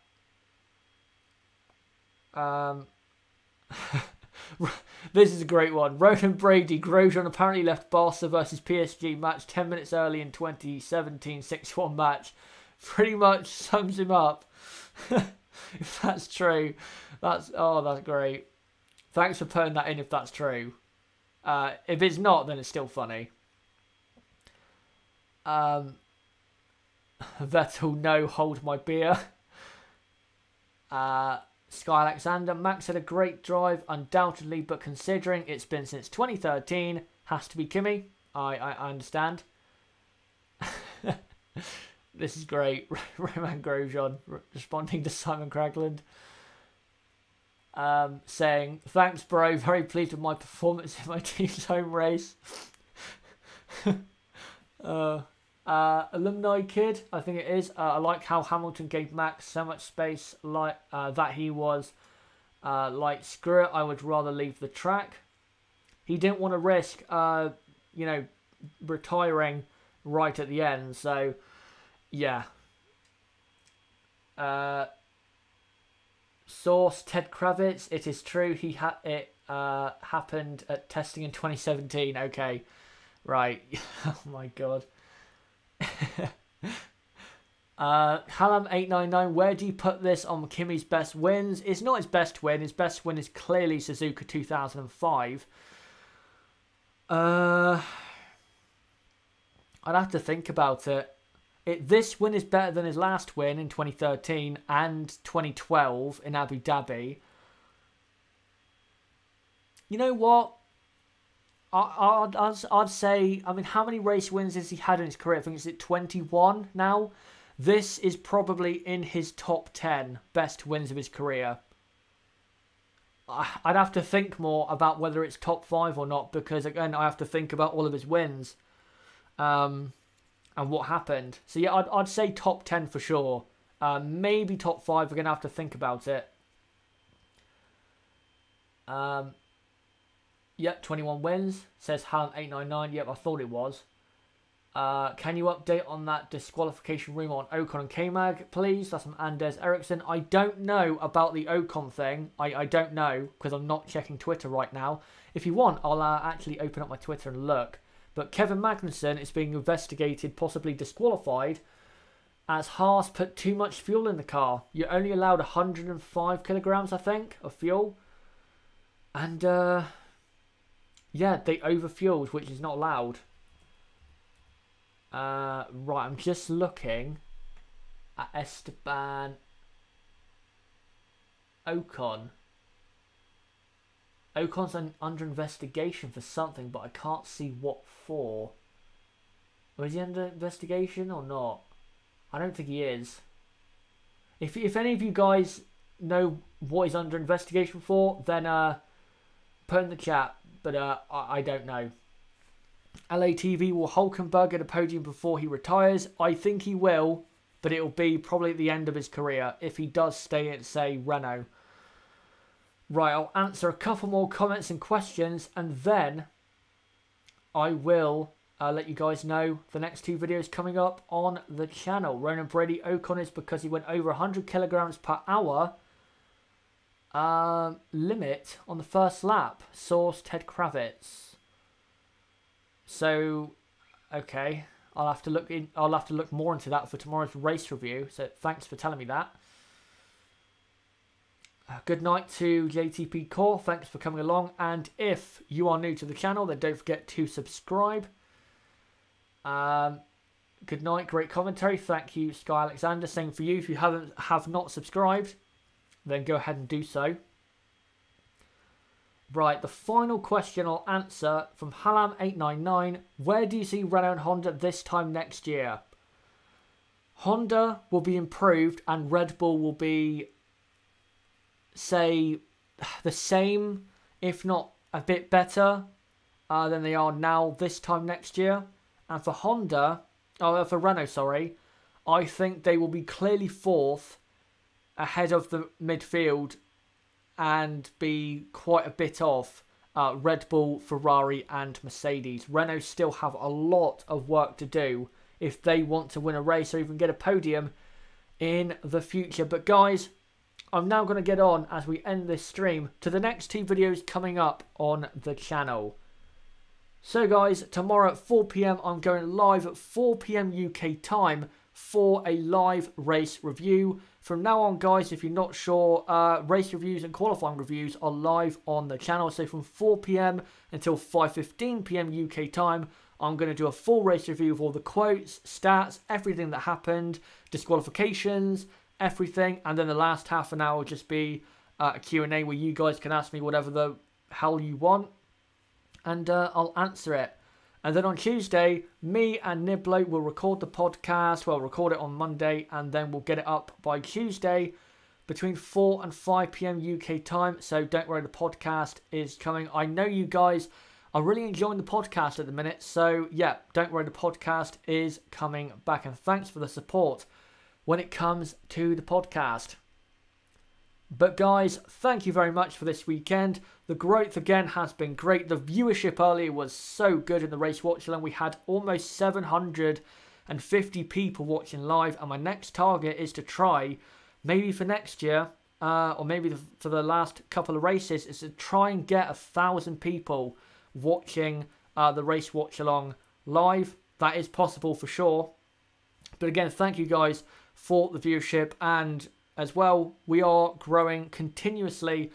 This is a great one. Ronan Brady, Grosjean apparently left Barca versus PSG match 10 minutes early in 2017 6-1 match. Pretty much sums him up. If that's true. That's great. Thanks for putting that in if that's true. If it's not, then it's still funny. Vettel, no, hold my beer. Sky Alexander, Max had a great drive, undoubtedly, but considering it's been since 2013, has to be Kimi. I understand. This is great. Romain Grosjean responding to Simon Cragland. Saying, thanks bro, very pleased with my performance in my team's home race. Alumni kid, I think it is. I like how Hamilton gave Max so much space, like that he was like, screw it, I would rather leave the track. He didn't want to risk, you know, retiring right at the end. So, yeah. Source Ted Kravitz. It is true. It happened at testing in 2017. Okay, right. Oh my god. Halam899, where do you put this on Kimi's best wins? It's not his best win. His best win is clearly Suzuka 2005. I'd have to think about it. This win is better than his last win in 2013 and 2012 in Abu Dhabi. You know what? I'd say, I mean, how many race wins has he had in his career? I think it's at 21 now. This is probably in his top 10 best wins of his career. I'd have to think more about whether it's top 5 or not, because again, I have to think about all of his wins and what happened. So yeah, I'd say top 10 for sure. Maybe top 5. We're going to have to think about it. Yep, 21 wins, says Hallam899. Yep, I thought it was. Can you update on that disqualification rumour on Ocon and K-Mag, please? That's from Anders Ericsson. I don't know about the Ocon thing. I don't know, because I'm not checking Twitter right now. If you want, I'll actually open up my Twitter and look. But Kevin Magnussen is being investigated, possibly disqualified, as Haas put too much fuel in the car. You're only allowed 105 kilograms, I think, of fuel. And, yeah, they overfueled, which is not allowed. Right, I'm just looking at Esteban Ocon. Ocon's under investigation for something, but I can't see what for. Or is he under investigation or not? I don't think he is. If any of you guys know what he's under investigation for, then put in the chat. But I don't know. LATV, will Hulkenberg get a podium before he retires? I think he will, but it'll be probably at the end of his career if he does stay at, say, Renault. Right, I'll answer a couple more comments and questions, and then I will let you guys know the next two videos coming up on the channel. Ronan Brady, Ocon is because he went over 100 kilograms per hour limit on the first lap. Source Ted Kravitz. So, okay, I'll have to look more into that for tomorrow's race review. So thanks for telling me that. Good night to JTP Core. Thanks for coming along. And if you are new to the channel, then don't forget to subscribe. Good night. Great commentary. Thank you, Sky Alexander. Same for you. If you have not subscribed, then go ahead and do so. Right, the final question I'll answer from Halam899. Where do you see Renault and Honda this time next year? Honda will be improved and Red Bull will be, say, the same, if not a bit better than they are now this time next year. And for for Renault, sorry, I think they will be clearly fourth ahead of the midfield and be quite a bit off Red Bull, Ferrari and Mercedes. Renault still have a lot of work to do if they want to win a race or even get a podium in the future. But guys, I'm now going to get on, as we end this stream, to the next two videos coming up on the channel. So guys, tomorrow at 4 PM, I'm going live at 4 PM UK time for a live race review. From now on, guys, if you're not sure, race reviews and qualifying reviews are live on the channel. So from 4 PM until 5:15 PM UK time, I'm going to do a full race review of all the quotes, stats, everything that happened, disqualifications, everything. And then the last half an hour will just be a Q&A where you guys can ask me whatever the hell you want. And I'll answer it. And then on Tuesday, me and Niblo will record the podcast. We'll record it on Monday and then we'll get it up by Tuesday between 4 and 5 PM UK time. So don't worry, the podcast is coming. I know you guys are really enjoying the podcast at the minute. So yeah, don't worry, the podcast is coming back. And thanks for the support when it comes to the podcast. But guys, thank you very much for this weekend. The growth again has been great. The viewership earlier was so good in the Race Watch Along. We had almost 750 people watching live. And my next target is to try, maybe for next year, or maybe for the last couple of races, is to try and get 1,000 people watching the Race Watch Along live. That is possible for sure. But again, thank you guys for the viewership. And as well, we are growing continuously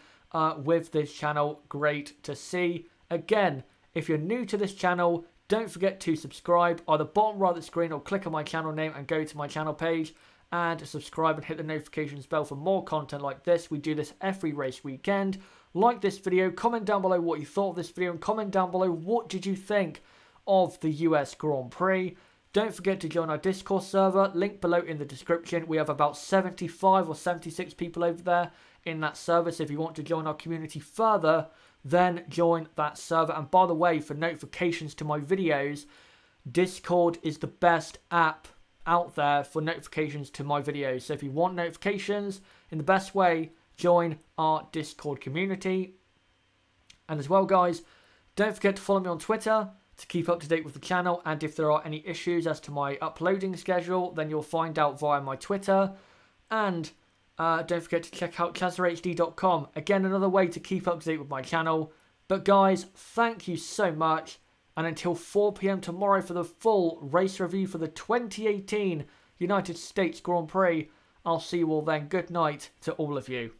with this channel. Great to see. Again, if you're new to this channel, don't forget to subscribe on the bottom right of the screen, or click on my channel name and go to my channel page and subscribe and hit the notifications bell for more content like this. We do this every race weekend. Like this video, comment down below what you thought of this video, and comment down below what did you think of the US Grand Prix. Don't forget to join our Discord server, link below in the description. We have about 75 or 76 people over there in that server. So if you want to join our community further, then join that server. And by the way, for notifications to my videos, Discord is the best app out there for notifications to my videos. So if you want notifications in the best way, join our Discord community. And as well, guys, don't forget to follow me on Twitter to keep up to date with the channel, and if there are any issues as to my uploading schedule, then you'll find out via my Twitter. And don't forget to check out chazerhd.com, again another way to keep up to date with my channel. But guys, thank you so much, and until 4 PM tomorrow for the full race review for the 2018 United States Grand Prix. I'll see you all then. Good night to all of you.